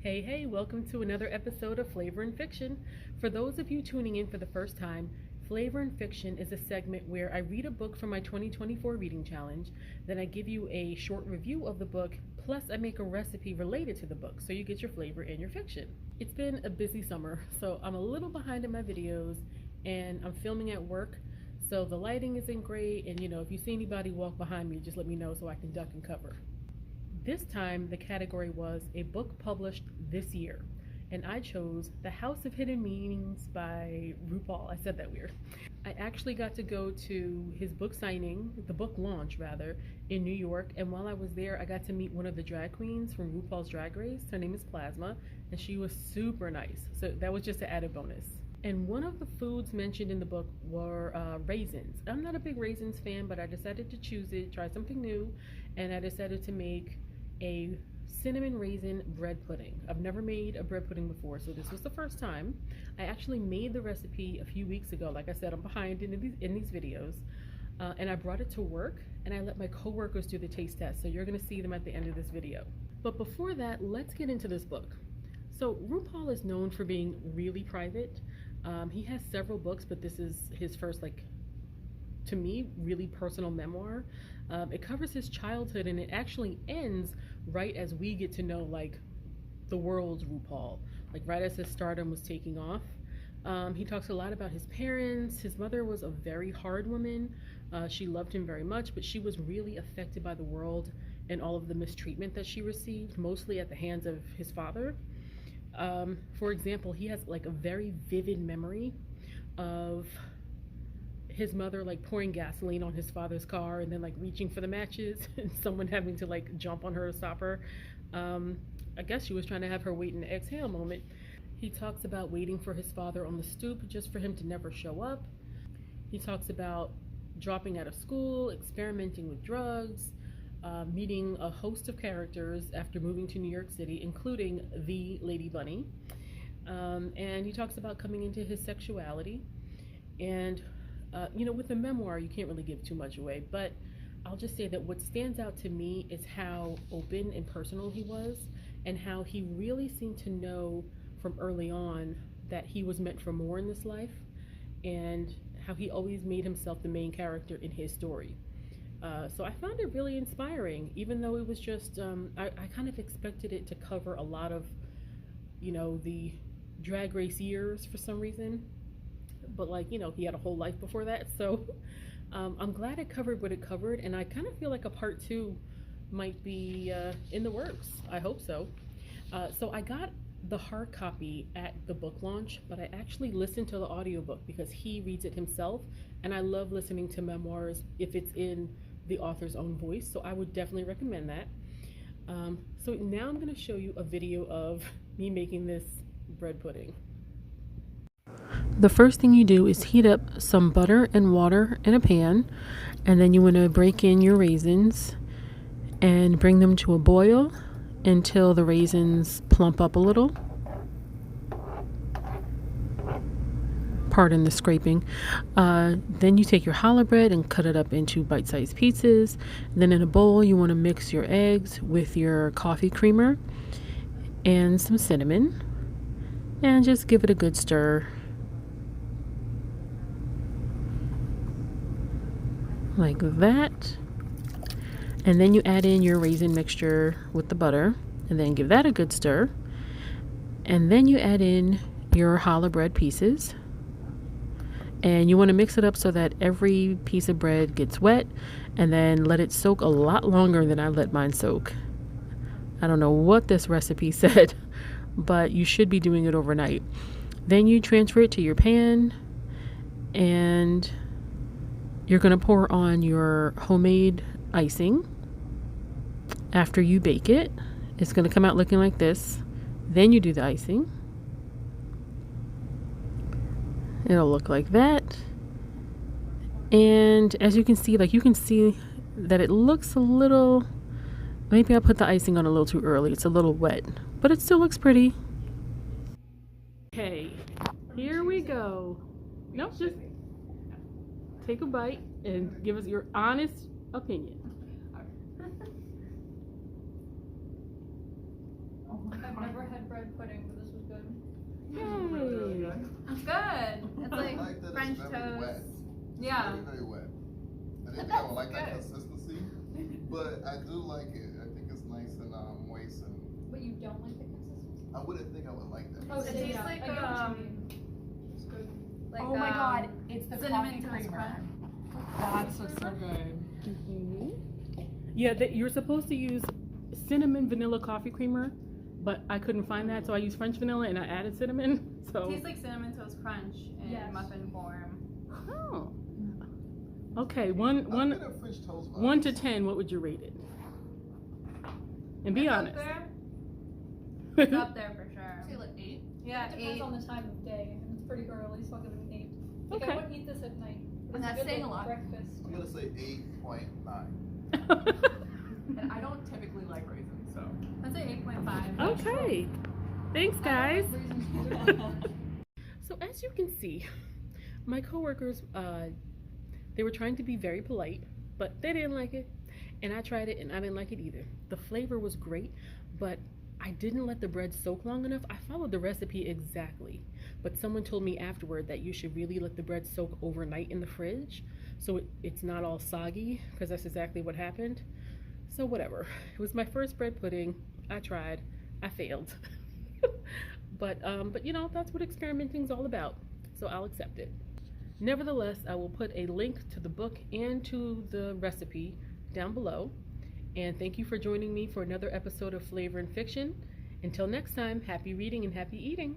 Hey, welcome to another episode of Flavor and Fiction. For those of you tuning in for the first time, Flavor and Fiction is a segment where I read a book from my 2024 reading challenge, then I give you a short review of the book, plus I make a recipe related to the book so you get your flavor and your fiction. It's been a busy summer, so I'm a little behind in my videos and I'm filming at work, so the lighting isn't great, and if you see anybody walk behind me, just let me know so I can duck and cover. This time, the category was a book published this year, and I chose The House of Hidden Meanings by RuPaul. I said that weird. I actually got to go to his book signing, the book launch rather, in New York, and while I was there, I got to meet one of the drag queens from RuPaul's Drag Race. Her name is Plasma, and she was super nice, so that was just an added bonus. And one of the foods mentioned in the book were raisins. I'm not a big raisins fan, but I decided to choose it, try something new, and I decided to make a cinnamon raisin bread pudding. I've never made a bread pudding before, so this was the first time. I actually made the recipe a few weeks ago. Like I said, I'm behind in these videos, and I brought it to work, and I let my coworkers do the taste test, so you're gonna see them at the end of this video. But before that, let's get into this book. So RuPaul is known for being really private. He has several books, but this is his first, to me, really personal memoir. It covers his childhood, and it actually ends right as we get to know the world's RuPaul, right as his stardom was taking off. He talks a lot about his parents. His mother was a very hard woman. She loved him very much, but she was really affected by the world and all of the mistreatment that she received, mostly at the hands of his father. For example, he has a very vivid memory of his mother pouring gasoline on his father's car and then reaching for the matches and someone having to jump on her to stop her. I guess she was trying to have her wait and exhale moment. He talks about waiting for his father on the stoop just for him to never show up. He talks about dropping out of school, experimenting with drugs, meeting a host of characters after moving to New York City, including the Lady Bunny. And he talks about coming into his sexuality. And with a memoir, you can't really give too much away, but I'll just say that what stands out to me is how open and personal he was, and how he really seemed to know from early on that he was meant for more in this life, and how he always made himself the main character in his story. So I found it really inspiring, even though it was just, I kind of expected it to cover a lot of, the drag race years for some reason. But he had a whole life before that, so I'm glad it covered what it covered, and I kind of feel like a part 2 might be in the works. I hope so. So I got the hard copy at the book launch, but I actually listened to the audiobook because he reads it himself, and I love listening to memoirs if it's in the author's own voice, so I would definitely recommend that. So now I'm going to show you a video of me making this bread pudding. The first thing you do is heat up some butter and water in a pan, and then you want to break in your raisins and bring them to a boil until the raisins plump up a little. Pardon the scraping. Then you take your challah bread and cut it up into bite-sized pieces. Then in a bowl you want to mix your eggs with your coffee creamer and some cinnamon, and just give it a good stir. Like that. And then you add in your raisin mixture with the butter, and then give that a good stir. And then you add in your challah bread pieces, and you want to mix it up so that every piece of bread gets wet, and then let it soak a lot longer than I let mine soak. I don't know what this recipe said, but you should be doing it overnight. Then you transfer it to your pan, and you're going to pour on your homemade icing. After you bake it, it's going to come out looking like this. Then you do the icing. It'll look like that. And as you can see, you can see that it looks a little, maybe I put the icing on a little too early. It's a little wet, but it still looks pretty. Okay, here we go. Nope, just take a bite and give us your honest opinion. I've never had bread French very toast. wet. Yeah. Very, very wet. I didn't think I would like that consistency, but I do like it. I think it's nice and moist and. But you don't like the consistency? I wouldn't think I would like that. Oh, It tastes like I get what you mean. it's good. Like, oh my god, it's the cinnamon coffee toast creamer. crunch. That's so good. Yeah, you're supposed to use cinnamon vanilla coffee creamer, but I couldn't find that, so I used French vanilla and I added cinnamon. So. It tastes like cinnamon toast crunch in Yes. muffin form. Oh. Okay, I get a French toast vibe. 1 to 10, what would you rate it? And be It's honest. Up there. It's up there for sure. Say like 8? Yeah, It depends 8. on the time of day. And it's pretty early, so I'll give it an 8. Like, Okay. I wouldn't eat this at night. But And it's that's good, saying like, a lot. breakfast. I'm gonna say 8.9. And I don't typically like raisins, so. I'd say 8.5. Okay. Thanks, guys. Raisins. So as you can see, my coworkers, they were trying to be very polite, but they didn't like it. And I tried it and I didn't like it either. The flavor was great, but I didn't let the bread soak long enough. I followed the recipe exactly, but someone told me afterward that you should really let the bread soak overnight in the fridge so it's not all soggy, because that's exactly what happened. So whatever. It was my first bread pudding. I tried. I failed. But you know, that's what experimenting's all about. So I'll accept it. Nevertheless, I will put a link to the book and to the recipe down below. And thank you for joining me for another episode of Flavor and Fiction. Until next time, happy reading and happy eating.